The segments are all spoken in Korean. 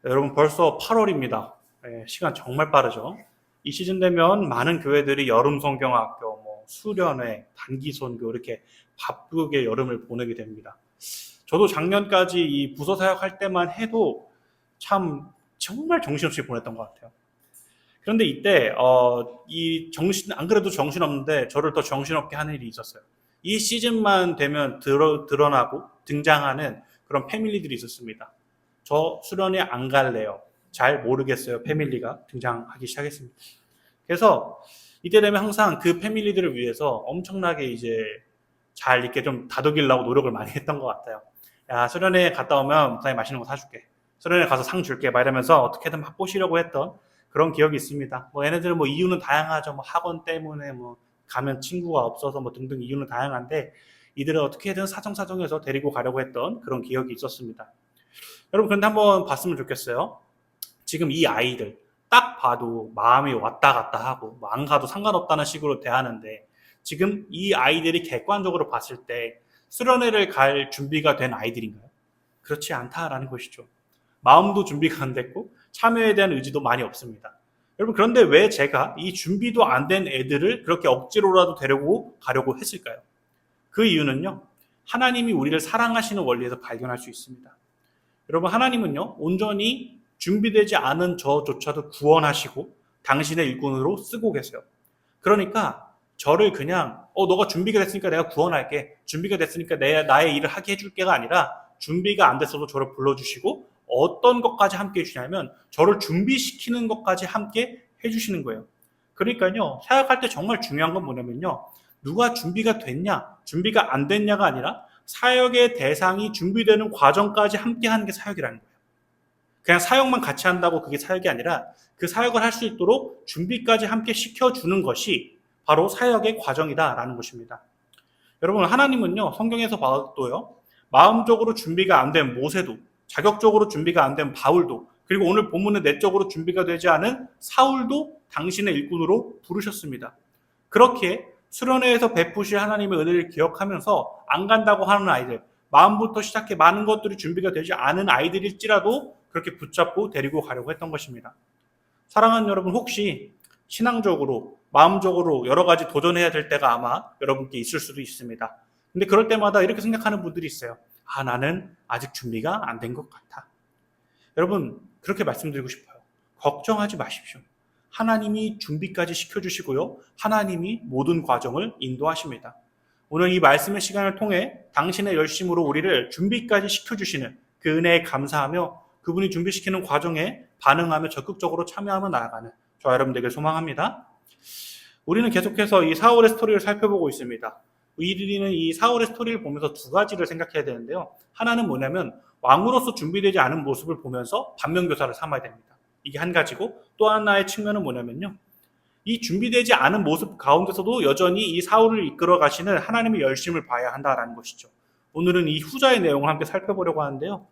여러분 벌써 8월입니다. 시간 정말 빠르죠. 이 시즌 되면 많은 교회들이 여름 성경학교, 수련회, 단기 선교 이렇게 바쁘게 여름을 보내게 됩니다. 저도 작년까지 이 부서 사역할 때만 해도 참 정말 정신없이 보냈던 것 같아요. 그런데 이때 안 그래도 정신없는데 저를 더 정신없게 하는 일이 있었어요. 이 시즌만 되면 드러나고 등장하는 그런 패밀리들이 있었습니다. 저 수련회 안 갈래요. 잘 모르겠어요. 패밀리가 등장하기 시작했습니다. 그래서 이때 되면 항상 그 패밀리들을 위해서 엄청나게 이제 잘 이렇게 좀 다독이려고 노력을 많이 했던 것 같아요. 야, 수련회 갔다 오면 목사님 맛있는 거 사줄게. 수련회 가서 상 줄게. 막 이러면서 어떻게든 맛보시려고 했던 그런 기억이 있습니다. 얘네들은 이유는 다양하죠. 학원 때문에 가면 친구가 없어서 등등 이유는 다양한데 이들을 어떻게든 사정사정해서 데리고 가려고 했던 그런 기억이 있었습니다. 여러분 그런데 한번 봤으면 좋겠어요. 지금 이 아이들 딱 봐도 마음이 왔다 갔다 하고 안 가도 상관없다는 식으로 대하는데 지금 이 아이들이 객관적으로 봤을 때 수련회를 갈 준비가 된 아이들인가요? 그렇지 않다라는 것이죠. 마음도 준비가 안 됐고 참여에 대한 의지도 많이 없습니다. 여러분 그런데 왜 제가 이 준비도 안 된 애들을 그렇게 억지로라도 데리고 가려고 했을까요? 그 이유는요. 하나님이 우리를 사랑하시는 원리에서 발견할 수 있습니다. 여러분 하나님은요. 온전히 준비되지 않은 저조차도 구원하시고 당신의 일꾼으로 쓰고 계세요. 그러니까 저를 그냥 너가 준비가 됐으니까 내가 구원할게. 준비가 됐으니까 나의 일을 하게 해줄게가 아니라 준비가 안 됐어도 저를 불러주시고 어떤 것까지 함께 해주냐면 저를 준비시키는 것까지 함께 해주시는 거예요. 그러니까요. 사역할 때 정말 중요한 건 뭐냐면요. 누가 준비가 됐냐 준비가 안 됐냐가 아니라 사역의 대상이 준비되는 과정까지 함께 하는 게 사역이라는 거예요. 그냥 사역만 같이 한다고 그게 사역이 아니라 그 사역을 할 수 있도록 준비까지 함께 시켜주는 것이 바로 사역의 과정이다라는 것입니다. 여러분 하나님은요 성경에서 봐도요 마음적으로 준비가 안 된 모세도 자격적으로 준비가 안 된 바울도 그리고 오늘 본문의 내적으로 준비가 되지 않은 사울도 당신의 일꾼으로 부르셨습니다. 그렇게 수련회에서 베푸실 하나님의 은혜를 기억하면서 안 간다고 하는 아이들 마음부터 시작해 많은 것들이 준비가 되지 않은 아이들일지라도 그렇게 붙잡고 데리고 가려고 했던 것입니다. 사랑하는 여러분 혹시 신앙적으로 마음적으로 여러 가지 도전해야 될 때가 아마 여러분께 있을 수도 있습니다. 근데 그럴 때마다 이렇게 생각하는 분들이 있어요. 나는 아직 준비가 안 된 것 같아. 여러분 그렇게 말씀드리고 싶어요. 걱정하지 마십시오. 하나님이 준비까지 시켜주시고요. 하나님이 모든 과정을 인도하십니다. 오늘 이 말씀의 시간을 통해 당신의 열심으로 우리를 준비까지 시켜주시는 그 은혜에 감사하며 그분이 준비시키는 과정에 반응하며 적극적으로 참여하며 나아가는 저와 여러분 되길 소망합니다. 우리는 계속해서 이 사울의 스토리를 살펴보고 있습니다. 우리는 이 사울의 스토리를 보면서 두 가지를 생각해야 되는데요. 하나는 뭐냐면 왕으로서 준비되지 않은 모습을 보면서 반면교사를 삼아야 됩니다. 이게 한 가지고 또 하나의 측면은 뭐냐면요. 이 준비되지 않은 모습 가운데서도 여전히 이 사울을 이끌어 가시는 하나님의 열심을 봐야 한다는 것이죠. 오늘은 이 후자의 내용을 함께 살펴보려고 하는데요.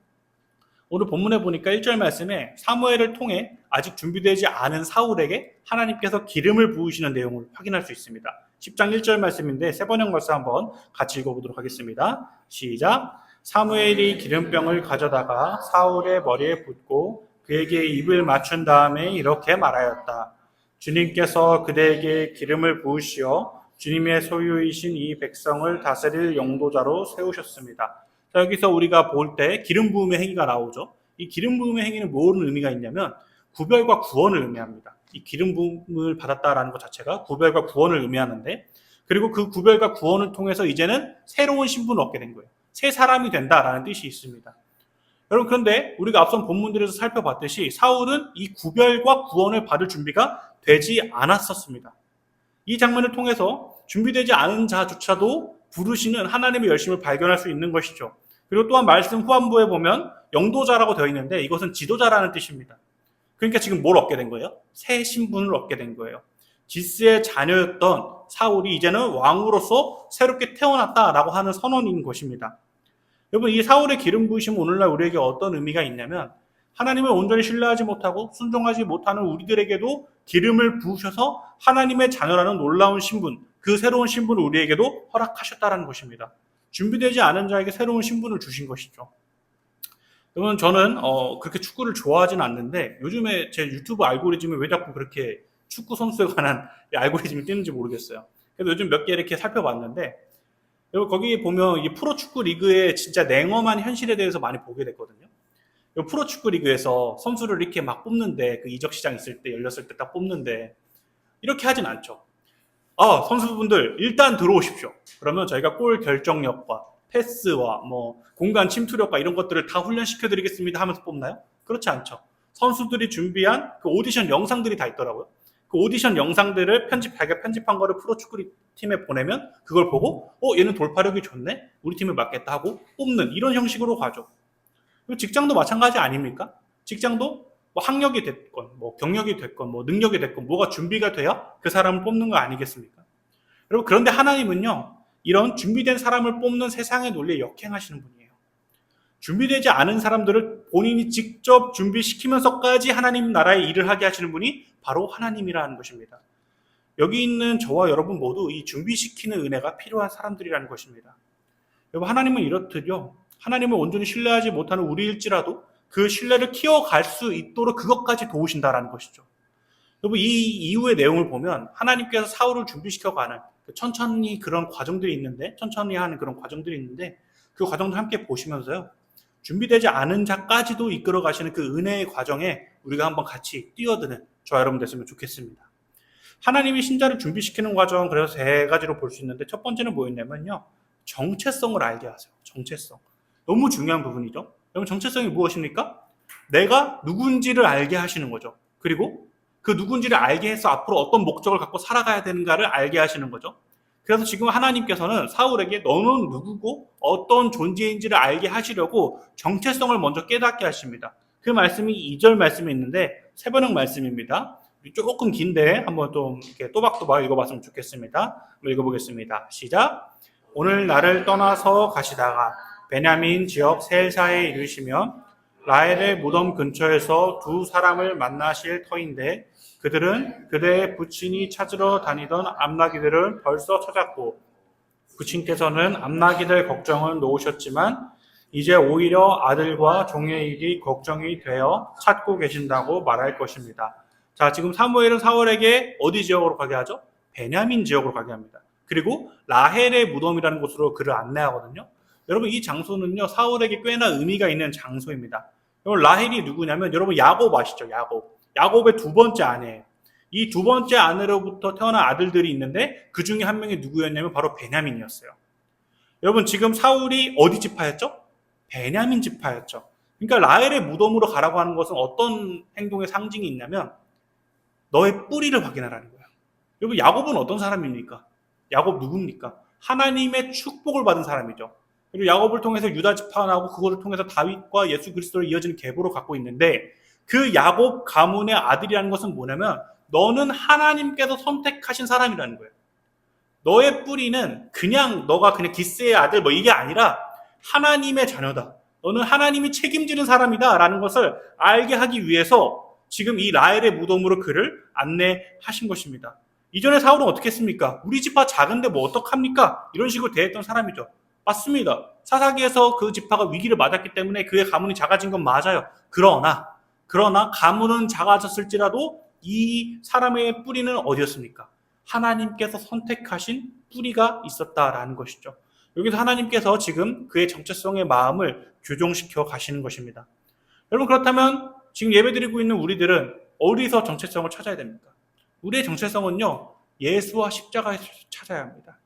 오늘 본문에 보니까 1절 말씀에 사무엘을 통해 아직 준비되지 않은 사울에게 하나님께서 기름을 부으시는 내용을 확인할 수 있습니다. 10장 1절 말씀인데 세 번역 말씀 한번 같이 읽어보도록 하겠습니다. 시작. 사무엘이 기름병을 가져다가 사울의 머리에 붓고 그에게 입을 맞춘 다음에 이렇게 말하였다. 주님께서 그대에게 기름을 부으시어 주님의 소유이신 이 백성을 다스릴 용도자로 세우셨습니다. 자, 여기서 우리가 볼 때 기름 부음의 행위가 나오죠. 이 기름 부음의 행위는 무슨 의미가 있냐면 구별과 구원을 의미합니다. 이 기름 부음을 받았다라는 것 자체가 구별과 구원을 의미하는데 그리고 그 구별과 구원을 통해서 이제는 새로운 신분을 얻게 된 거예요. 새 사람이 된다라는 뜻이 있습니다. 여러분 그런데 우리가 앞선 본문들에서 살펴봤듯이 사울은 이 구별과 구원을 받을 준비가 되지 않았었습니다. 이 장면을 통해서 준비되지 않은 자조차도 부르시는 하나님의 열심을 발견할 수 있는 것이죠. 그리고 또한 말씀 후반부에 보면 영도자라고 되어 있는데 이것은 지도자라는 뜻입니다. 그러니까 지금 뭘 얻게 된 거예요? 새 신분을 얻게 된 거예요. 지스의 자녀였던 사울이 이제는 왕으로서 새롭게 태어났다라고 하는 선언인 것입니다. 여러분 이 사울의 기름 부으심은 오늘날 우리에게 어떤 의미가 있냐면 하나님을 온전히 신뢰하지 못하고 순종하지 못하는 우리들에게도 기름을 부으셔서 하나님의 자녀라는 놀라운 신분, 그 새로운 신분을 우리에게도 허락하셨다는 것입니다. 준비되지 않은 자에게 새로운 신분을 주신 것이죠. 여러분, 저는 그렇게 축구를 좋아하진 않는데 요즘에 제 유튜브 알고리즘에 왜 자꾸 그렇게 축구 선수에 관한 알고리즘이 뜨는지 모르겠어요. 그래서 요즘 몇 개 이렇게 살펴봤는데, 여러분 거기 보면 이 프로축구 리그의 진짜 냉엄한 현실에 대해서 많이 보게 됐거든요. 이 프로축구 리그에서 선수를 이렇게 막 뽑는데, 그 이적 시장 있을 때, 열렸을 때 딱 뽑는데 이렇게 하진 않죠. 선수분들 일단 들어오십시오. 그러면 저희가 골 결정력과 패스와 뭐 공간 침투력과 이런 것들을 다 훈련시켜 드리겠습니다 하면서 뽑나요? 그렇지 않죠. 선수들이 준비한 그 오디션 영상들이 다 있더라고요. 그 오디션 영상들을 자기가 편집한 거를 프로축구 팀에 보내면 그걸 보고 얘는 돌파력이 좋네? 우리 팀에 맞겠다 하고 뽑는, 이런 형식으로 가죠. 직장도 마찬가지 아닙니까? 직장도 뭐 학력이 됐건 뭐 경력이 됐건 뭐 능력이 됐건 뭐가 준비가 돼야 그 사람을 뽑는 거 아니겠습니까? 여러분, 그런데 하나님은요, 이런 준비된 사람을 뽑는 세상의 논리에 역행하시는 분이에요. 준비되지 않은 사람들을 본인이 직접 준비시키면서까지 하나님 나라의 일을 하게 하시는 분이 바로 하나님이라는 것입니다. 여기 있는 저와 여러분 모두 이 준비시키는 은혜가 필요한 사람들이라는 것입니다. 여러분, 하나님은 이렇듯요, 하나님을 온전히 신뢰하지 못하는 우리일지라도 그 신뢰를 키워갈 수 있도록 그것까지 도우신다라는 것이죠. 여러분, 이 이후의 내용을 보면 하나님께서 사울을 준비시켜가는 천천히 그런 과정들이 있는데, 천천히 하는 그런 과정들이 있는데, 그 과정도 함께 보시면서요, 준비되지 않은 자까지도 이끌어 가시는 그 은혜의 과정에 우리가 한번 같이 뛰어드는 저와 여러분 됐으면 좋겠습니다. 하나님이 신자를 준비시키는 과정, 그래서 세 가지로 볼 수 있는데, 첫 번째는 뭐였냐면요, 정체성을 알게 하세요. 정체성. 너무 중요한 부분이죠. 여러분, 정체성이 무엇입니까? 내가 누군지를 알게 하시는 거죠. 그리고 그 누군지를 알게 해서 앞으로 어떤 목적을 갖고 살아가야 되는가를 알게 하시는 거죠. 그래서 지금 하나님께서는 사울에게 너는 누구고 어떤 존재인지를 알게 하시려고 정체성을 먼저 깨닫게 하십니다. 그 말씀이 2절 말씀에 있는데 세번역 말씀입니다. 조금 긴데 한번 좀 이렇게 또박또박 읽어봤으면 좋겠습니다. 한번 읽어보겠습니다. 시작. 오늘 나를 떠나서 가시다가 베냐민 지역 셀사에 이르시면 라헬의 무덤 근처에서 두 사람을 만나실 터인데 그들은 그대의 부친이 찾으러 다니던 암나기들을 벌써 찾았고 부친께서는 암나기들 걱정을 놓으셨지만 이제 오히려 아들과 종의 일이 걱정이 되어 찾고 계신다고 말할 것입니다. 자, 지금 사무엘은 사울에게 어디 지역으로 가게 하죠? 베냐민 지역으로 가게 합니다. 그리고 라헬의 무덤이라는 곳으로 그를 안내하거든요. 여러분, 이 장소는요, 사울에게 꽤나 의미가 있는 장소입니다. 여러분, 라헬이 누구냐면 여러분 야곱 아시죠? 야곱의 두 번째 아내예요. 이 두 번째 아내로부터 태어난 아들들이 있는데 그 중에 한 명이 누구였냐면 바로 베냐민이었어요. 여러분, 지금 사울이 어디 지파였죠? 베냐민 지파였죠. 그러니까 라헬의 무덤으로 가라고 하는 것은 어떤 행동의 상징이 있냐면 너의 뿌리를 확인하라는 거예요. 여러분, 야곱은 어떤 사람입니까? 야곱 누굽니까? 하나님의 축복을 받은 사람이죠. 그리고 야곱을 통해서 유다 지파가 나오고 그것을 통해서 다윗과 예수 그리스도로 이어지는 계보를 갖고 있는데 그 야곱 가문의 아들이라는 것은 뭐냐면 너는 하나님께서 선택하신 사람이라는 거예요. 너의 뿌리는 너가 그냥 기스의 아들 뭐 이게 아니라 하나님의 자녀다. 너는 하나님이 책임지는 사람이다 라는 것을 알게 하기 위해서 지금 이 라헬의 무덤으로 그를 안내하신 것입니다. 이전에 사울은 어떻게 했습니까? 우리 지파 작은데 뭐 어떡합니까? 이런 식으로 대했던 사람이죠. 맞습니다. 사사기에서 그 지파가 위기를 맞았기 때문에 그의 가문이 작아진 건 맞아요. 그러나 가문은 작아졌을지라도 이 사람의 뿌리는 어디였습니까? 하나님께서 선택하신 뿌리가 있었다라는 것이죠. 여기서 하나님께서 지금 그의 정체성의 마음을 교정시켜 가시는 것입니다. 여러분, 그렇다면 지금 예배드리고 있는 우리들은 어디서 정체성을 찾아야 됩니까? 우리의 정체성은요, 예수와 십자가에서 찾아야 합니다.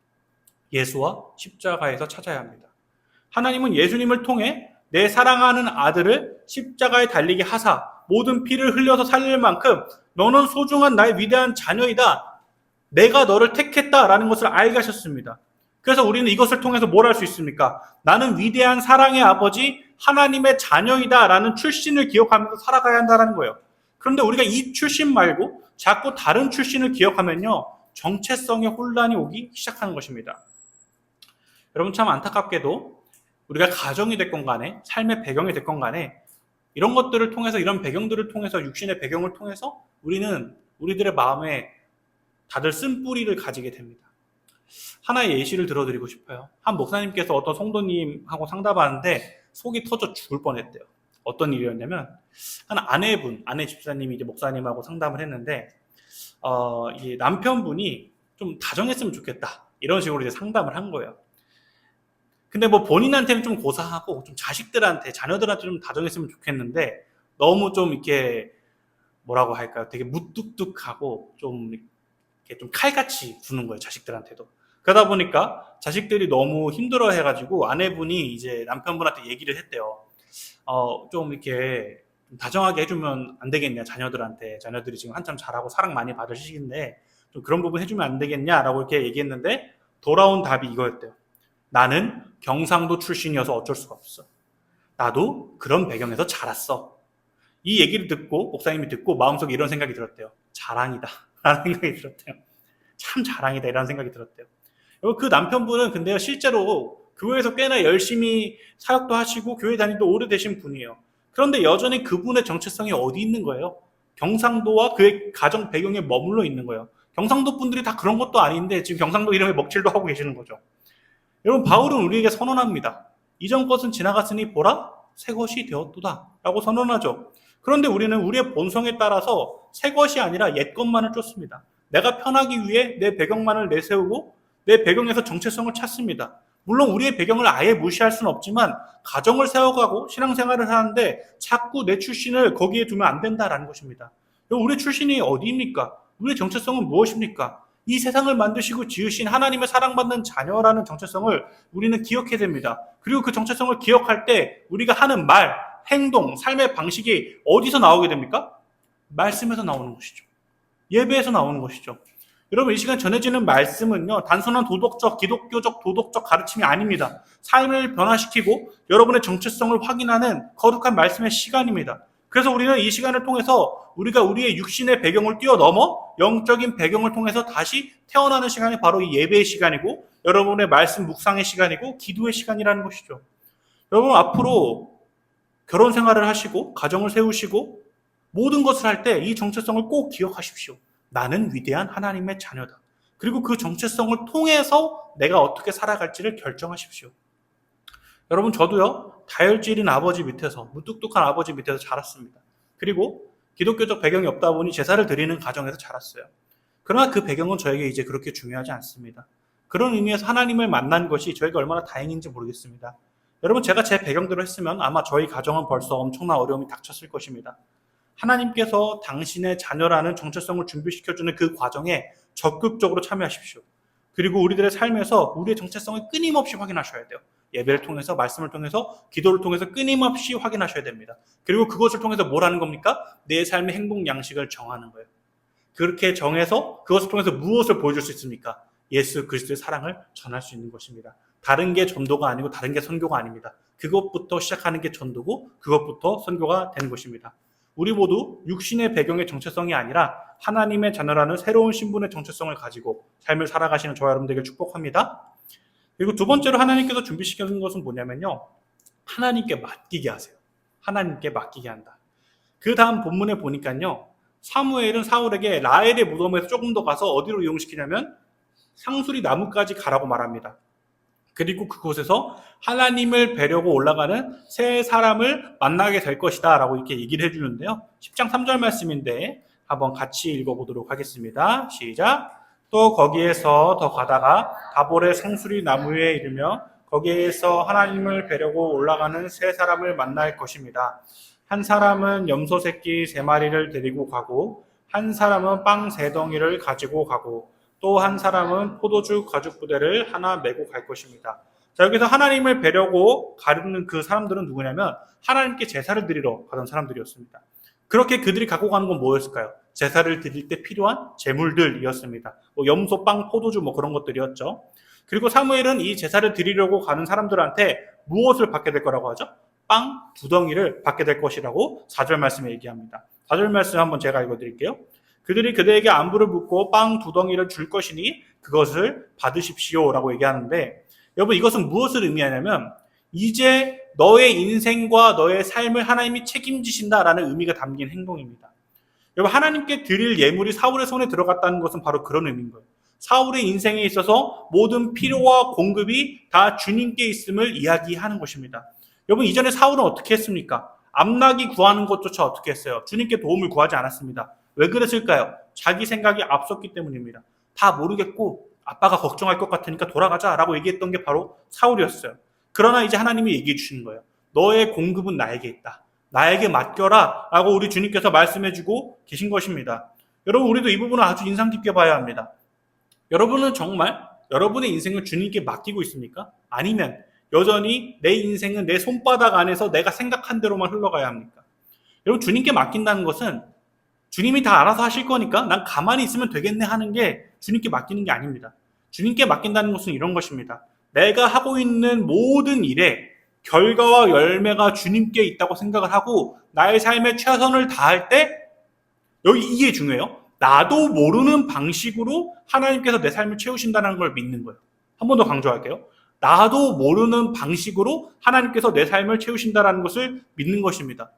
예수와 십자가에서 찾아야 합니다. 하나님은 예수님을 통해 내 사랑하는 아들을 십자가에 달리게 하사 모든 피를 흘려서 살릴 만큼 너는 소중한 나의 위대한 자녀이다. 내가 너를 택했다라는 것을 알게 하셨습니다. 그래서 우리는 이것을 통해서 뭘 할 수 있습니까? 나는 위대한 사랑의 아버지 하나님의 자녀이다라는 출신을 기억하면서 살아가야 한다는 거예요. 그런데 우리가 이 출신 말고 자꾸 다른 출신을 기억하면요, 정체성의 혼란이 오기 시작하는 것입니다. 여러분, 참 안타깝게도 우리가 가정이 됐건 간에 삶의 배경이 됐건 간에 이런 것들을 통해서, 이런 배경들을 통해서, 육신의 배경을 통해서 우리는 우리들의 마음에 다들 쓴 뿌리를 가지게 됩니다. 하나의 예시를 들어드리고 싶어요. 한 목사님께서 어떤 성도님하고 상담하는데 속이 터져 죽을 뻔했대요. 어떤 일이었냐면, 한 아내 집사님이 이제 목사님하고 상담을 했는데, 이 남편분이 좀 다정했으면 좋겠다. 이런 식으로 이제 상담을 한 거예요. 근데 뭐 본인한테는 좀 고사하고, 좀 자녀들한테 좀 다정했으면 좋겠는데, 너무 좀 이렇게, 뭐라고 할까요? 되게 무뚝뚝하고, 이렇게 좀 칼같이 구는 거예요, 자식들한테도. 그러다 보니까 자식들이 너무 힘들어 해가지고 아내분이 이제 남편분한테 얘기를 했대요. 좀 이렇게 좀 다정하게 해주면 안 되겠냐, 자녀들한테. 자녀들이 지금 한참 잘하고 사랑 많이 받을 시기인데, 좀 그런 부분 해주면 안 되겠냐라고 이렇게 얘기했는데, 돌아온 답이 이거였대요. 나는 경상도 출신이어서 어쩔 수가 없어. 나도 그런 배경에서 자랐어. 이 얘기를 듣고, 목사님이 듣고 마음속에 이런 생각이 들었대요. 자랑이다. 라는 생각이 들었대요. 참 자랑이다. 이라는 생각이 들었대요. 그 남편분은 근데요, 실제로 교회에서 꽤나 열심히 사역도 하시고 교회 다니도 오래되신 분이에요. 그런데 여전히 그분의 정체성이 어디 있는 거예요? 경상도와 그의 가정 배경에 머물러 있는 거예요. 경상도 분들이 다 그런 것도 아닌데 지금 경상도 이름에 먹칠도 하고 계시는 거죠. 여러분, 바울은 우리에게 선언합니다. 이전 것은 지나갔으니 보라, 새 것이 되었도다 라고 선언하죠. 그런데 우리는 우리의 본성에 따라서 새 것이 아니라 옛 것만을 쫓습니다. 내가 편하기 위해 내 배경만을 내세우고 내 배경에서 정체성을 찾습니다. 물론 우리의 배경을 아예 무시할 수는 없지만 가정을 세워가고 신앙생활을 하는데 자꾸 내 출신을 거기에 두면 안 된다라는 것입니다. 우리 출신이 어디입니까? 우리의 정체성은 무엇입니까? 이 세상을 만드시고 지으신 하나님의 사랑받는 자녀라는 정체성을 우리는 기억해야 됩니다. 그리고 그 정체성을 기억할 때 우리가 하는 말, 행동, 삶의 방식이 어디서 나오게 됩니까? 말씀에서 나오는 것이죠. 예배에서 나오는 것이죠. 여러분, 이 시간 전해지는 말씀은요, 단순한 기독교적 도덕적 가르침이 아닙니다. 삶을 변화시키고 여러분의 정체성을 확인하는 거룩한 말씀의 시간입니다. 그래서 우리는 이 시간을 통해서 우리가 우리의 육신의 배경을 뛰어넘어 영적인 배경을 통해서 다시 태어나는 시간이 바로 이 예배의 시간이고 여러분의 말씀 묵상의 시간이고 기도의 시간이라는 것이죠. 여러분, 앞으로 결혼 생활을 하시고 가정을 세우시고 모든 것을 할 때 이 정체성을 꼭 기억하십시오. 나는 위대한 하나님의 자녀다. 그리고 그 정체성을 통해서 내가 어떻게 살아갈지를 결정하십시오. 여러분, 저도요, 다혈질인 아버지 밑에서, 무뚝뚝한 아버지 밑에서 자랐습니다. 그리고 기독교적 배경이 없다 보니 제사를 드리는 가정에서 자랐어요. 그러나 그 배경은 저에게 이제 그렇게 중요하지 않습니다. 그런 의미에서 하나님을 만난 것이 저에게 얼마나 다행인지 모르겠습니다. 여러분, 제가 제 배경대로 했으면 아마 저희 가정은 벌써 엄청난 어려움이 닥쳤을 것입니다. 하나님께서 당신의 자녀라는 정체성을 준비시켜주는 그 과정에 적극적으로 참여하십시오. 그리고 우리들의 삶에서 우리의 정체성을 끊임없이 확인하셔야 돼요. 예배를 통해서, 말씀을 통해서, 기도를 통해서 끊임없이 확인하셔야 됩니다. 그리고 그것을 통해서 뭘 하는 겁니까? 내 삶의 행동 양식을 정하는 거예요. 그렇게 정해서 그것을 통해서 무엇을 보여줄 수 있습니까? 예수 그리스도의 사랑을 전할 수 있는 것입니다. 다른 게 전도가 아니고 다른 게 선교가 아닙니다. 그것부터 시작하는 게 전도고 그것부터 선교가 되는 것입니다. 우리 모두 육신의 배경의 정체성이 아니라 하나님의 자녀라는 새로운 신분의 정체성을 가지고 삶을 살아가시는 저와 여러분들에게 축복합니다. 그리고 두 번째로 하나님께서 준비시키는 것은 뭐냐면요, 하나님께 맡기게 하세요. 하나님께 맡기게 한다. 그 다음 본문에 보니까요, 사무엘은 사울에게 라헬의 무덤에서 조금 더 가서 어디로 이용시키냐면 상수리 나무까지 가라고 말합니다. 그리고 그곳에서 하나님을 뵈려고 올라가는 세 사람을 만나게 될 것이다 라고 이렇게 얘기를 해주는데요, 10장 3절 말씀인데 한번 같이 읽어보도록 하겠습니다. 시작. 또 거기에서 더 가다가 다볼의 상수리 나무에 이르며 거기에서 하나님을 뵈려고 올라가는 세 사람을 만날 것입니다. 한 사람은 염소 새끼 3마리를 데리고 가고 한 사람은 빵 3덩이를 가지고 가고 또 한 사람은 포도주 가죽 부대를 하나 메고 갈 것입니다. 자, 여기서 하나님을 뵈려고 가는 그 사람들은 누구냐면 하나님께 제사를 드리러 가던 사람들이었습니다. 그렇게 그들이 갖고 가는 건 뭐였을까요? 제사를 드릴 때 필요한 제물들이었습니다. 염소, 빵, 포도주 그런 것들이었죠. 그리고 사무엘은 이 제사를 드리려고 가는 사람들한테 무엇을 받게 될 거라고 하죠? 빵 2덩이를 받게 될 것이라고 4절 말씀에 얘기합니다. 4절 말씀 한번 제가 읽어드릴게요. 그들이 그대에게 안부를 묻고 빵 2덩이를 줄 것이니 그것을 받으십시오 라고 얘기하는데, 여러분, 이것은 무엇을 의미하냐면 이제 너의 인생과 너의 삶을 하나님이 책임지신다라는 의미가 담긴 행동입니다. 여러분, 하나님께 드릴 예물이 사울의 손에 들어갔다는 것은 바로 그런 의미인 거예요. 사울의 인생에 있어서 모든 필요와 공급이 다 주님께 있음을 이야기하는 것입니다. 여러분, 이전에 사울은 어떻게 했습니까? 암나기 구하는 것조차 어떻게 했어요? 주님께 도움을 구하지 않았습니다. 왜 그랬을까요? 자기 생각이 앞섰기 때문입니다. 다 모르겠고 아빠가 걱정할 것 같으니까 돌아가자 라고 얘기했던 게 바로 사울이었어요. 그러나 이제 하나님이 얘기해 주시는 거예요. 너의 공급은 나에게 있다. 나에게 맡겨라 라고 우리 주님께서 말씀해 주고 계신 것입니다. 여러분, 우리도 이 부분을 아주 인상 깊게 봐야 합니다. 여러분은 정말 여러분의 인생을 주님께 맡기고 있습니까? 아니면 여전히 내 인생은 내 손바닥 안에서 내가 생각한 대로만 흘러가야 합니까? 여러분, 주님께 맡긴다는 것은 주님이 다 알아서 하실 거니까 난 가만히 있으면 되겠네 하는 게 주님께 맡기는 게 아닙니다. 주님께 맡긴다는 것은 이런 것입니다. 내가 하고 있는 모든 일에 결과와 열매가 주님께 있다고 생각을 하고 나의 삶에 최선을 다할 때, 여기 이게 중요해요. 나도 모르는 방식으로 하나님께서 내 삶을 채우신다는 걸 믿는 거예요. 한 번 더 강조할게요. 나도 모르는 방식으로 하나님께서 내 삶을 채우신다는 것을 믿는 것입니다.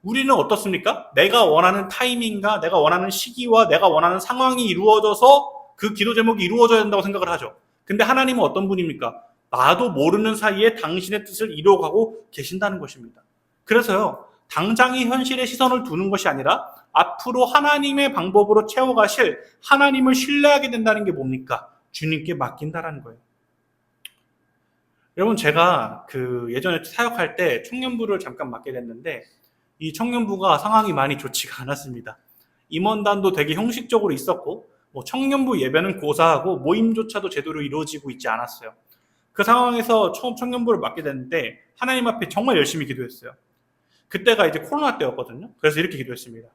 우리는 어떻습니까? 내가 원하는 타이밍과 내가 원하는 시기와 내가 원하는 상황이 이루어져서 그 기도 제목이 이루어져야 된다고 생각을 하죠. 근데 하나님은 어떤 분입니까? 나도 모르는 사이에 당신의 뜻을 이루어가고 계신다는 것입니다. 그래서요, 당장의 현실에 시선을 두는 것이 아니라 앞으로 하나님의 방법으로 채워가실 하나님을 신뢰하게 된다는 게 뭡니까? 주님께 맡긴다라는 거예요. 여러분, 제가 예전에 사역할 때 청년부를 잠깐 맡게 됐는데 이 청년부가 상황이 많이 좋지가 않았습니다. 임원단도 되게 형식적으로 있었고 청년부 예배는 고사하고 모임조차도 제대로 이루어지고 있지 않았어요. 그 상황에서 처음 청년부를 맡게 됐는데 하나님 앞에 정말 열심히 기도했어요. 그때가 이제 코로나 때였거든요. 그래서 이렇게 기도했습니다.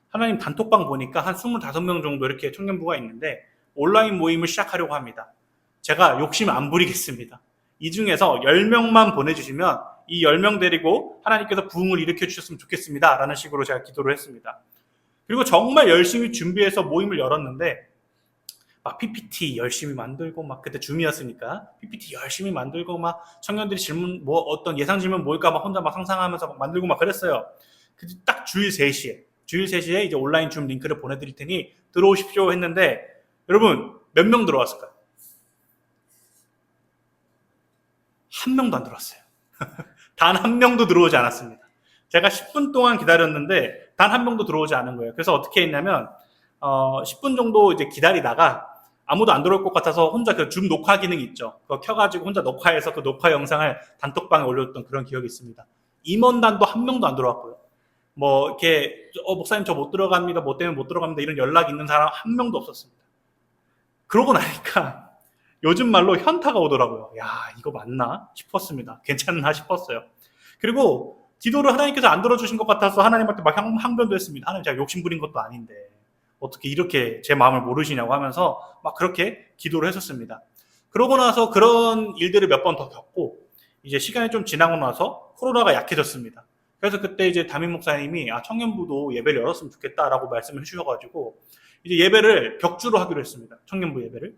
하나님, 단톡방 보니까 한 25명 정도 이렇게 청년부가 있는데 온라인 모임을 시작하려고 합니다. 제가 욕심 안 부리겠습니다. 이 중에서 10명만 보내주시면 이 10명 데리고 하나님께서 부흥을 일으켜 주셨으면 좋겠습니다 라는 식으로 제가 기도를 했습니다. 그리고 정말 열심히 준비해서 모임을 열었는데 막 PPT 열심히 만들고 막 그때 줌이었으니까 PPT 열심히 만들고 막 청년들이 질문 어떤 예상 질문 뭘까 막 혼자 막 상상하면서 막 만들고 막 그랬어요. 딱 주일 3시에 이제 온라인 줌 링크를 보내드릴 테니 들어오십시오 했는데 여러분, 몇 명 들어왔을까요? 한 명도 안 들어왔어요. 단 한 명도 들어오지 않았습니다. 제가 10분 동안 기다렸는데 단 한 명도 들어오지 않은 거예요. 그래서 어떻게 했냐면 10분 정도 이제 기다리다가 아무도 안 들어올 것 같아서 혼자 그 줌 녹화 기능 있죠. 그거 켜가지고 혼자 녹화해서 그 녹화 영상을 단톡방에 올렸던 그런 기억이 있습니다. 임원단도 한 명도 안 들어왔고요. 이렇게 목사님 저 못 들어갑니다. 뭐 때문에 못 들어갑니다. 이런 연락 있는 사람 한 명도 없었습니다. 그러고 나니까 요즘 말로 현타가 오더라고요. 야, 이거 맞나 싶었습니다. 괜찮나 싶었어요. 그리고 기도를 하나님께서 안 들어주신 것 같아서 하나님한테 막 항변도 했습니다. 하나님, 제가 욕심 부린 것도 아닌데 어떻게 이렇게 제 마음을 모르시냐고 하면서 막 그렇게 기도를 했었습니다. 그러고 나서 그런 일들을 몇 번 더 겪고 이제 시간이 좀 지나고 나서 코로나가 약해졌습니다. 그래서 그때 이제 담임 목사님이 청년부도 예배를 열었으면 좋겠다라고 말씀을 해주셔가지고 이제 예배를 격주로 하기로 했습니다. 청년부 예배를.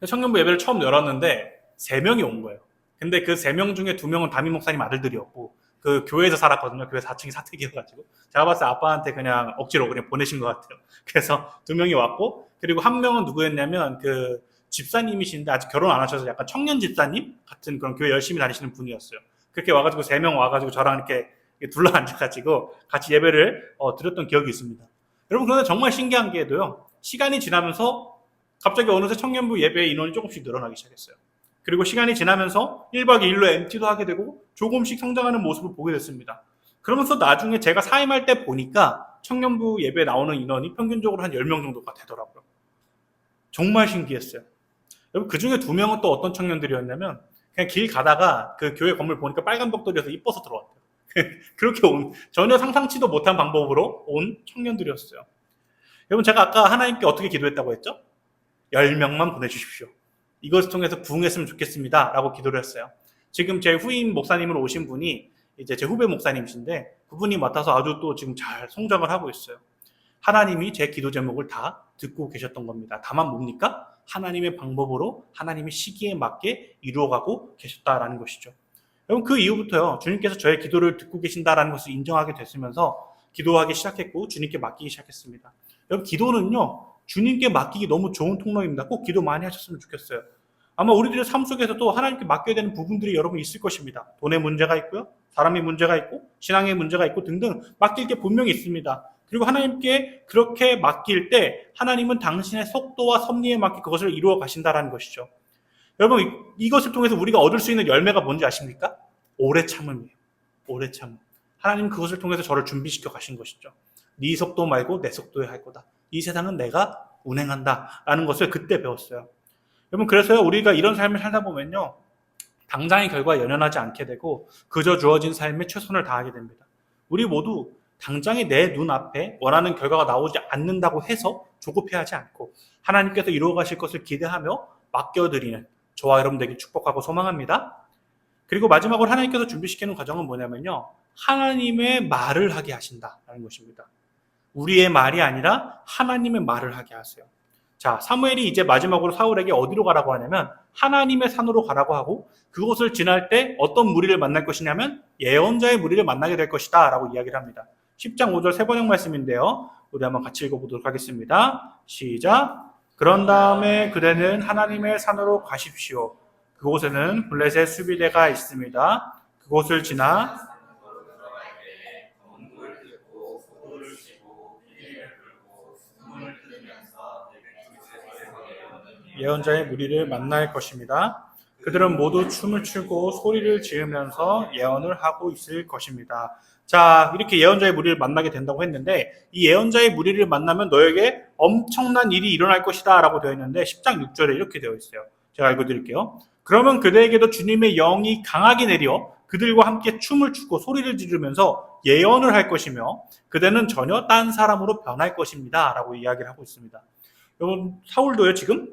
청년부 예배를 처음 열었는데 3명이 온 거예요. 근데 그 3명 중에 2명은 담임 목사님 아들들이었고 그 교회에서 살았거든요. 교회 4층이 사택이어가지고 제가 봤을 때 아빠한테 그냥 억지로 그냥 보내신 것 같아요. 그래서 2명이 왔고, 그리고 한 명은 누구였냐면 그 집사님이신데 아직 결혼 안 하셔서 약간 청년 집사님 같은 그런 교회 열심히 다니시는 분이었어요. 그렇게 와가지고 3명 와가지고 저랑 이렇게 둘러 앉아가지고 같이 예배를 드렸던 기억이 있습니다. 여러분, 그런데 정말 신기한 게도요, 시간이 지나면서 갑자기 어느새 청년부 예배 인원이 조금씩 늘어나기 시작했어요. 그리고 시간이 지나면서 1박 2일로 MT도 하게 되고 조금씩 성장하는 모습을 보게 됐습니다. 그러면서 나중에 제가 사임할 때 보니까 청년부 예배에 나오는 인원이 평균적으로 한 10명 정도가 되더라고요. 정말 신기했어요. 여러분, 그 중에 2명은 또 어떤 청년들이었냐면 그냥 길 가다가 그 교회 건물 보니까 빨간 벽돌이어서 이뻐서 들어왔대요. 그렇게 전혀 상상치도 못한 방법으로 온 청년들이었어요. 여러분, 제가 아까 하나님께 어떻게 기도했다고 했죠? 10명만 보내주십시오. 이것을 통해서 부흥했으면 좋겠습니다 라고 기도를 했어요. 지금 제 후임 목사님으로 오신 분이 이제 제 후배 목사님이신데 그분이 맡아서 아주 또 지금 잘 성장을 하고 있어요. 하나님이 제 기도 제목을 다 듣고 계셨던 겁니다. 다만 뭡니까? 하나님의 방법으로 하나님의 시기에 맞게 이루어가고 계셨다라는 것이죠. 여러분, 그 이후부터요, 주님께서 저의 기도를 듣고 계신다라는 것을 인정하게 됐으면서 기도하기 시작했고 주님께 맡기기 시작했습니다. 여러분, 기도는요, 주님께 맡기기 너무 좋은 통로입니다. 꼭 기도 많이 하셨으면 좋겠어요. 아마 우리들의 삶 속에서도 하나님께 맡겨야 되는 부분들이 여러분 있을 것입니다. 돈의 문제가 있고요. 사람의 문제가 있고 신앙의 문제가 있고 등등 맡길 게 분명히 있습니다. 그리고 하나님께 그렇게 맡길 때 하나님은 당신의 속도와 섭리에 맞게 그것을 이루어 가신다라는 것이죠. 여러분 이것을 통해서 우리가 얻을 수 있는 열매가 뭔지 아십니까? 오래 참음이에요. 오래 참음. 하나님은 그것을 통해서 저를 준비시켜 가신 것이죠. 네 속도 말고 내 속도에 할 거다. 이 세상은 내가 운행한다라는 것을 그때 배웠어요. 여러분 그래서요 우리가 이런 삶을 살다 보면요 당장의 결과에 연연하지 않게 되고 그저 주어진 삶에 최선을 다하게 됩니다. 우리 모두 당장에 내 눈앞에 원하는 결과가 나오지 않는다고 해서 조급해하지 않고 하나님께서 이루어 가실 것을 기대하며 맡겨드리는 저와 여러분 되길 축복하고 소망합니다. 그리고 마지막으로 하나님께서 준비시키는 과정은 뭐냐면요 하나님의 말을 하게 하신다라는 것입니다. 우리의 말이 아니라 하나님의 말을 하게 하세요. 자, 사무엘이 이제 마지막으로 사울에게 어디로 가라고 하냐면 하나님의 산으로 가라고 하고 그곳을 지날 때 어떤 무리를 만날 것이냐면 예언자의 무리를 만나게 될 것이다 라고 이야기를 합니다. 10장 5절 세 번역 말씀인데요. 우리 한번 같이 읽어보도록 하겠습니다. 시작. 그런 다음에 그대는 하나님의 산으로 가십시오. 그곳에는 블레셋 수비대가 있습니다. 그곳을 지나 예언자의 무리를 만날 것입니다. 그들은 모두 춤을 추고 소리를 지으면서 예언을 하고 있을 것입니다. 자, 이렇게 예언자의 무리를 만나게 된다고 했는데 이 예언자의 무리를 만나면 너에게 엄청난 일이 일어날 것이다 라고 되어 있는데 10장 6절에 이렇게 되어 있어요. 제가 읽어드릴게요. 그러면 그대에게도 주님의 영이 강하게 내려 그들과 함께 춤을 추고 소리를 지르면서 예언을 할 것이며 그대는 전혀 딴 사람으로 변할 것입니다 라고 이야기를 하고 있습니다. 여러분 사울도요 지금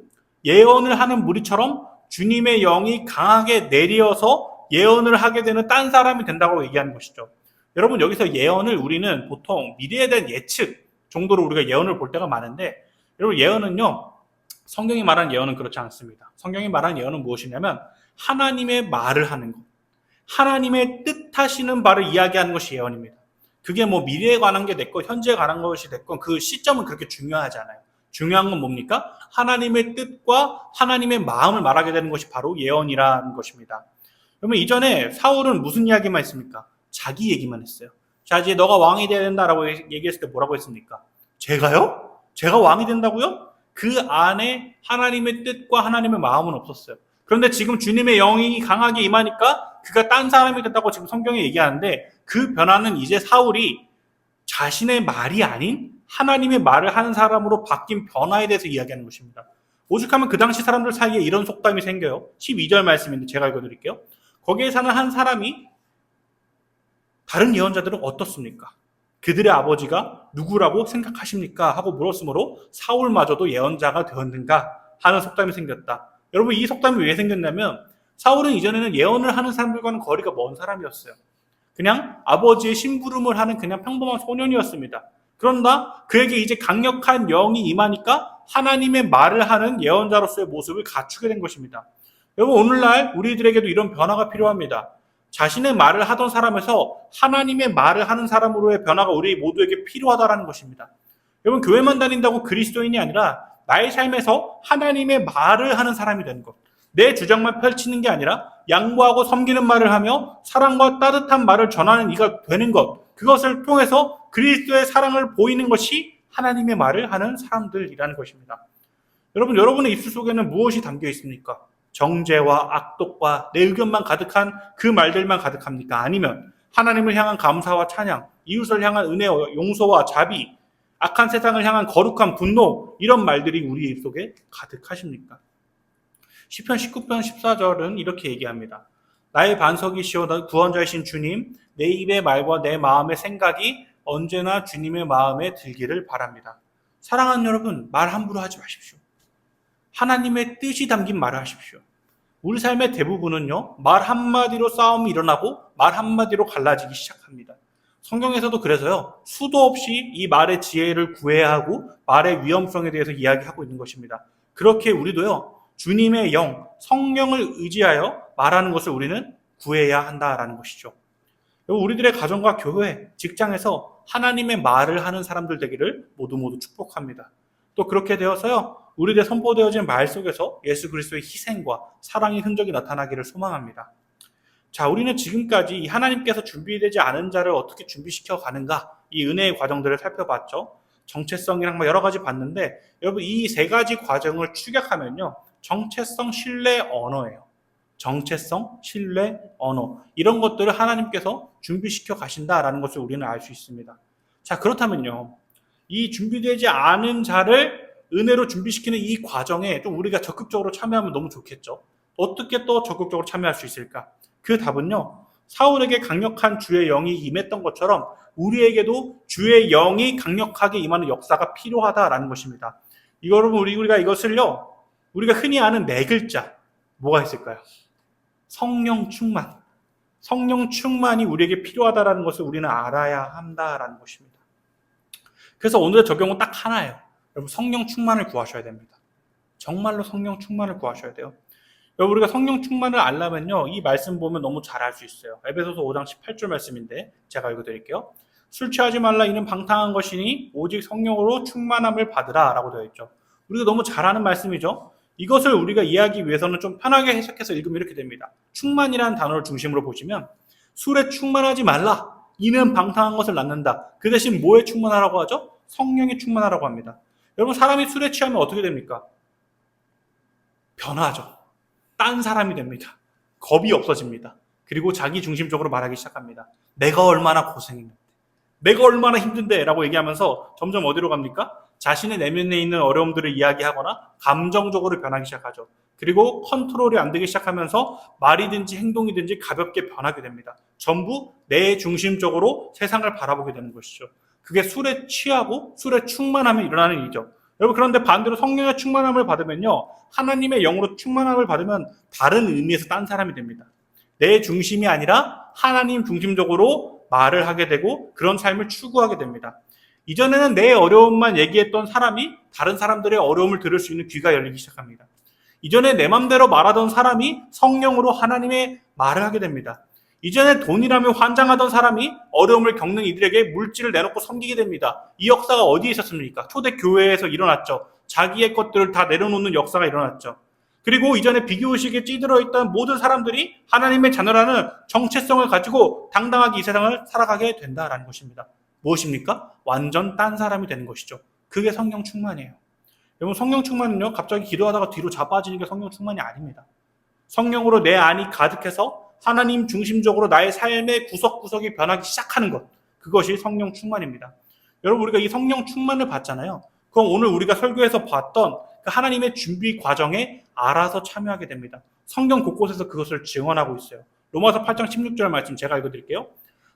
예언을 하는 무리처럼 주님의 영이 강하게 내려서 예언을 하게 되는 딴 사람이 된다고 얘기하는 것이죠. 여러분 여기서 예언을 우리는 보통 미래에 대한 예측 정도로 우리가 예언을 볼 때가 많은데 여러분 예언은요 성경이 말하는 예언은 그렇지 않습니다. 성경이 말하는 예언은 무엇이냐면 하나님의 말을 하는 것, 하나님의 뜻하시는 바를 이야기하는 것이 예언입니다. 그게 뭐 미래에 관한 게 됐건 현재에 관한 것이 됐건 그 시점은 그렇게 중요하지 않아요. 중요한 건 뭡니까? 하나님의 뜻과 하나님의 마음을 말하게 되는 것이 바로 예언이라는 것입니다. 그러면 이전에 사울은 무슨 이야기만 했습니까? 자기 얘기만 했어요. 자, 이제 너가 왕이 돼야 된다라고 얘기했을 때 뭐라고 했습니까? 제가요? 제가 왕이 된다고요? 그 안에 하나님의 뜻과 하나님의 마음은 없었어요. 그런데 지금 주님의 영이 강하게 임하니까 그가 딴 사람이 됐다고 지금 성경에 얘기하는데 그 변화는 이제 사울이 자신의 말이 아닌 하나님의 말을 하는 사람으로 바뀐 변화에 대해서 이야기하는 것입니다. 오죽하면 그 당시 사람들 사이에 이런 속담이 생겨요. 12절 말씀인데 제가 읽어드릴게요. 거기에 사는 한 사람이 다른 예언자들은 어떻습니까? 그들의 아버지가 누구라고 생각하십니까? 하고 물었으므로 사울마저도 예언자가 되었는가 하는 속담이 생겼다. 여러분 이 속담이 왜 생겼냐면 사울은 이전에는 예언을 하는 사람들과는 거리가 먼 사람이었어요. 그냥 아버지의 심부름을 하는 그냥 평범한 소년이었습니다. 그런가 그에게 이제 강력한 영이 임하니까 하나님의 말을 하는 예언자로서의 모습을 갖추게 된 것입니다. 여러분 오늘날 우리들에게도 이런 변화가 필요합니다. 자신의 말을 하던 사람에서 하나님의 말을 하는 사람으로의 변화가 우리 모두에게 필요하다는 것입니다. 여러분 교회만 다닌다고 그리스도인이 아니라 나의 삶에서 하나님의 말을 하는 사람이 되는 것. 내 주장만 펼치는 게 아니라 양보하고 섬기는 말을 하며 사랑과 따뜻한 말을 전하는 이가 되는 것. 그것을 통해서 그리스도의 사랑을 보이는 것이 하나님의 말을 하는 사람들이라는 것입니다. 여러분, 여러분의 입술 속에는 무엇이 담겨 있습니까? 정죄와 악독과 내 의견만 가득한 그 말들만 가득합니까? 아니면 하나님을 향한 감사와 찬양, 이웃을 향한 은혜와 용서와 자비, 악한 세상을 향한 거룩한 분노, 이런 말들이 우리 입속에 가득하십니까? 시편 19편 14절은 이렇게 얘기합니다. 나의 반석이시오 구원자이신 주님, 내 입의 말과 내 마음의 생각이 언제나 주님의 마음에 들기를 바랍니다. 사랑하는 여러분, 말 함부로 하지 마십시오. 하나님의 뜻이 담긴 말을 하십시오. 우리 삶의 대부분은요, 말 한마디로 싸움이 일어나고 말 한마디로 갈라지기 시작합니다. 성경에서도 그래서요, 수도 없이 이 말의 지혜를 구해야 하고 말의 위험성에 대해서 이야기하고 있는 것입니다. 그렇게 우리도요, 주님의 영, 성령을 의지하여 말하는 것을 우리는 구해야 한다라는 것이죠. 우리들의 가정과 교회, 직장에서 하나님의 말을 하는 사람들 되기를 모두 축복합니다. 또 그렇게 되어서요, 우리에게 선포되어진 말 속에서 예수 그리스도의 희생과 사랑의 흔적이 나타나기를 소망합니다. 자, 우리는 지금까지 이 하나님께서 준비되지 않은 자를 어떻게 준비시켜 가는가, 이 은혜의 과정들을 살펴봤죠. 정체성이랑 여러 가지 봤는데, 여러분 이 세 가지 과정을 축약하면요, 정체성, 신뢰, 언어예요. 정체성, 신뢰, 언어, 이런 것들을 하나님께서 준비시켜 가신다라는 것을 우리는 알 수 있습니다. 자, 그렇다면요, 이 준비되지 않은 자를 은혜로 준비시키는 이 과정에 좀 우리가 적극적으로 참여하면 너무 좋겠죠. 어떻게 또 적극적으로 참여할 수 있을까? 그 답은요, 사울에게 강력한 주의 영이 임했던 것처럼 우리에게도 주의 영이 강력하게 임하는 역사가 필요하다라는 것입니다. 이거 여러분, 우리가 이것을요, 우리가 흔히 아는 네 글자, 뭐가 있을까요? 성령 충만. 성령 충만이 우리에게 필요하다라는 것을 우리는 알아야 한다라는 것입니다. 그래서 오늘의 적용은 딱 하나예요. 여러분, 성령 충만을 구하셔야 됩니다. 정말로 성령 충만을 구하셔야 돼요. 여러분, 우리가 성령 충만을 알려면요, 이 말씀 보면 너무 잘 알 수 있어요. 에베소서 5장 18절 말씀인데 제가 읽어드릴게요. 술 취하지 말라, 이는 방탕한 것이니 오직 성령으로 충만함을 받으라 라고 되어 있죠. 우리가 너무 잘 아는 말씀이죠. 이것을 우리가 이해하기 위해서는 좀 편하게 해석해서 읽으면 이렇게 됩니다. 충만이라는 단어를 중심으로 보시면, 술에 충만하지 말라, 이는 방탕한 것을 낳는다. 그 대신 뭐에 충만하라고 하죠? 성령에 충만하라고 합니다. 여러분, 사람이 술에 취하면 어떻게 됩니까? 변하죠. 딴 사람이 됩니다. 겁이 없어집니다. 그리고 자기 중심적으로 말하기 시작합니다. 내가 얼마나 고생했는데, 내가 얼마나 힘든데 라고 얘기하면서 점점 어디로 갑니까? 자신의 내면에 있는 어려움들을 이야기하거나 감정적으로 변하기 시작하죠. 그리고 컨트롤이 안 되기 시작하면서 말이든지 행동이든지 가볍게 변하게 됩니다. 전부 내 중심적으로 세상을 바라보게 되는 것이죠. 그게 술에 취하고 술에 충만하면 일어나는 일이죠. 여러분, 그런데 반대로 성령의 충만함을 받으면요, 하나님의 영으로 충만함을 받으면 다른 의미에서 딴 사람이 됩니다. 내 중심이 아니라 하나님 중심적으로 말을 하게 되고 그런 삶을 추구하게 됩니다. 이전에는 내 어려움만 얘기했던 사람이 다른 사람들의 어려움을 들을 수 있는 귀가 열리기 시작합니다. 이전에 내 맘대로 말하던 사람이 성령으로 하나님의 말을 하게 됩니다. 이전에 돈이라며 환장하던 사람이 어려움을 겪는 이들에게 물질을 내놓고 섬기게 됩니다. 이 역사가 어디에 있었습니까? 초대 교회에서 일어났죠. 자기의 것들을 다 내려놓는 역사가 일어났죠. 그리고 이전에 비교의식에 찌들어 있던 모든 사람들이 하나님의 자녀라는 정체성을 가지고 당당하게 이 세상을 살아가게 된다라는 것입니다. 무엇입니까? 완전 딴 사람이 되는 것이죠. 그게 성령 충만이에요. 여러분, 성령 충만은요, 갑자기 기도하다가 뒤로 자빠지는 게 성령 충만이 아닙니다. 성령으로 내 안이 가득해서 하나님 중심적으로 나의 삶의 구석구석이 변하기 시작하는 것, 그것이 성령 충만입니다. 여러분, 우리가 이 성령 충만을 받잖아요. 그럼 오늘 우리가 설교에서 봤던 그 하나님의 준비 과정에 알아서 참여하게 됩니다. 성경 곳곳에서 그것을 증언하고 있어요. 로마서 8장 16절 말씀 제가 읽어드릴게요.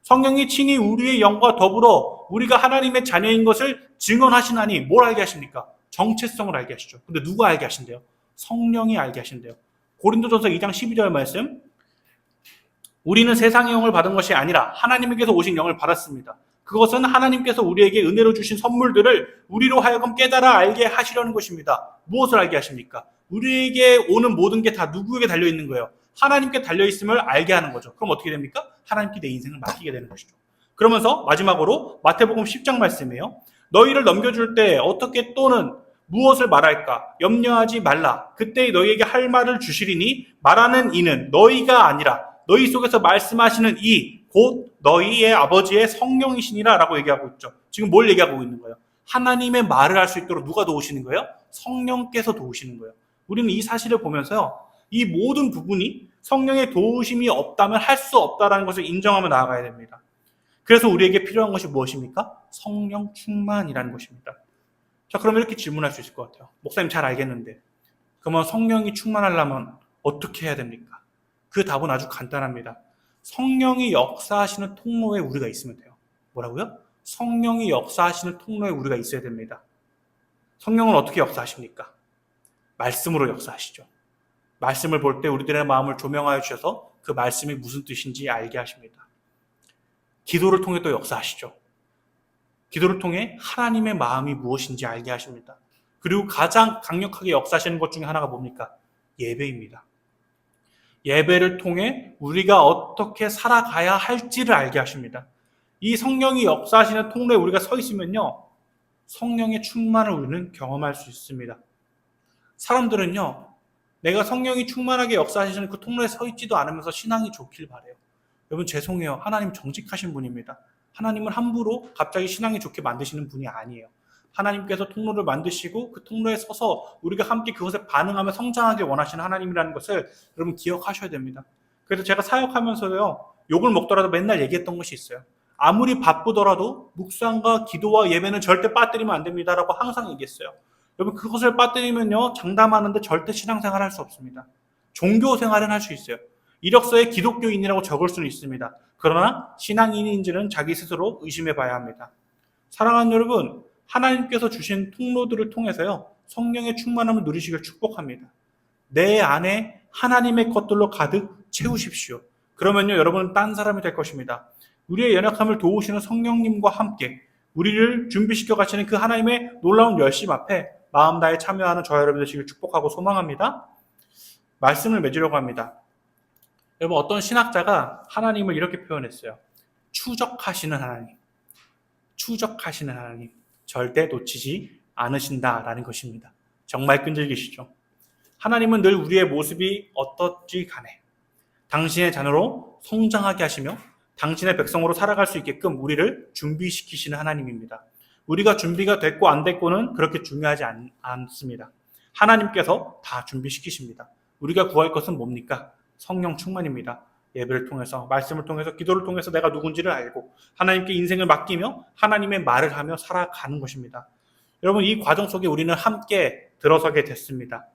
성령이 친히 우리의 영과 더불어 우리가 하나님의 자녀인 것을 증언하시나니, 뭘 알게 하십니까? 정체성을 알게 하시죠. 근데 누가 알게 하신대요? 성령이 알게 하신대요. 고린도전서 2장 12절 말씀, 우리는 세상의 영을 받은 것이 아니라 하나님께서 오신 영을 받았습니다. 그것은 하나님께서 우리에게 은혜로 주신 선물들을 우리로 하여금 깨달아 알게 하시려는 것입니다. 무엇을 알게 하십니까? 우리에게 오는 모든 게 다 누구에게 달려있는 거예요? 하나님께 달려있음을 알게 하는 거죠. 그럼 어떻게 됩니까? 하나님께 내 인생을 맡기게 되는 것이죠. 그러면서 마지막으로 마태복음 10장 말씀이에요. 너희를 넘겨줄 때 어떻게 또는 무엇을 말할까? 염려하지 말라. 그때 너희에게 할 말을 주시리니 말하는 이는 너희가 아니라 너희 속에서 말씀하시는 이 곧 너희의 아버지의 성령이시니라 라고 얘기하고 있죠. 지금 뭘 얘기하고 있는 거예요? 하나님의 말을 할 수 있도록 누가 도우시는 거예요? 성령께서 도우시는 거예요. 우리는 이 사실을 보면서요, 이 모든 부분이 성령의 도우심이 없다면 할 수 없다는 것을 인정하며 나아가야 됩니다. 그래서 우리에게 필요한 것이 무엇입니까? 성령 충만이라는 것입니다. 자, 그럼 이렇게 질문할 수 있을 것 같아요. 목사님 잘 알겠는데, 그러면 성령이 충만하려면 어떻게 해야 됩니까? 그 답은 아주 간단합니다. 성령이 역사하시는 통로에 우리가 있으면 돼요. 뭐라고요? 성령이 역사하시는 통로에 우리가 있어야 됩니다. 성령은 어떻게 역사하십니까? 말씀으로 역사하시죠. 말씀을 볼 때 우리들의 마음을 조명하여 주셔서 그 말씀이 무슨 뜻인지 알게 하십니다. 기도를 통해 또 역사하시죠. 기도를 통해 하나님의 마음이 무엇인지 알게 하십니다. 그리고 가장 강력하게 역사하시는 것 중에 하나가 뭡니까? 예배입니다. 예배를 통해 우리가 어떻게 살아가야 할지를 알게 하십니다. 이 성령이 역사하시는 통로에 우리가 서 있으면요, 성령의 충만을 우리는 경험할 수 있습니다. 사람들은요, 내가 성령이 충만하게 역사하시는 그 통로에 서 있지도 않으면서 신앙이 좋길 바래요. 여러분 죄송해요. 하나님 정직하신 분입니다. 하나님은 함부로 갑자기 신앙이 좋게 만드시는 분이 아니에요. 하나님께서 통로를 만드시고 그 통로에 서서 우리가 함께 그것에 반응하며 성장하길 원하시는 하나님이라는 것을 여러분 기억하셔야 됩니다. 그래서 제가 사역하면서요, 욕을 먹더라도 맨날 얘기했던 것이 있어요. 아무리 바쁘더라도 묵상과 기도와 예배는 절대 빠뜨리면 안 됩니다라고 항상 얘기했어요. 여러분 그것을 빠뜨리면요, 장담하는데 절대 신앙생활 할 수 없습니다. 종교생활은 할 수 있어요. 이력서에 기독교인이라고 적을 수는 있습니다. 그러나 신앙인인지는 자기 스스로 의심해 봐야 합니다. 사랑하는 여러분, 하나님께서 주신 통로들을 통해서요, 성령의 충만함을 누리시길 축복합니다. 내 안에 하나님의 것들로 가득 채우십시오. 그러면요, 여러분은 딴 사람이 될 것입니다. 우리의 연약함을 도우시는 성령님과 함께 우리를 준비시켜 가시는 그 하나님의 놀라운 열심 앞에 마음 다해 참여하는 저와 여러분 되시길 축복하고 소망합니다. 말씀을 맺으려고 합니다. 여러분 어떤 신학자가 하나님을 이렇게 표현했어요. 추적하시는 하나님. 추적하시는 하나님. 절대 놓치지 않으신다라는 것입니다. 정말 끈질기시죠. 하나님은 늘 우리의 모습이 어떻지 간에 당신의 자녀로 성장하게 하시며 당신의 백성으로 살아갈 수 있게끔 우리를 준비시키시는 하나님입니다. 우리가 준비가 됐고 안 됐고는 그렇게 중요하지 않습니다. 하나님께서 다 준비시키십니다. 우리가 구할 것은 뭡니까? 성령 충만입니다. 예배를 통해서, 말씀을 통해서, 기도를 통해서 내가 누군지를 알고 하나님께 인생을 맡기며 하나님의 말을 하며 살아가는 것입니다. 여러분 이 과정 속에 우리는 함께 들어서게 됐습니다.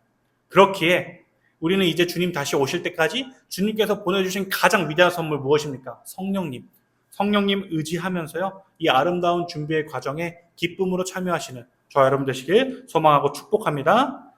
그렇기에 우리는 이제 주님 다시 오실 때까지 주님께서 보내주신 가장 위대한 선물 무엇입니까? 성령님. 성령님 의지하면서요, 이 아름다운 준비의 과정에 기쁨으로 참여하시는 저와 여러분 되시길 소망하고 축복합니다.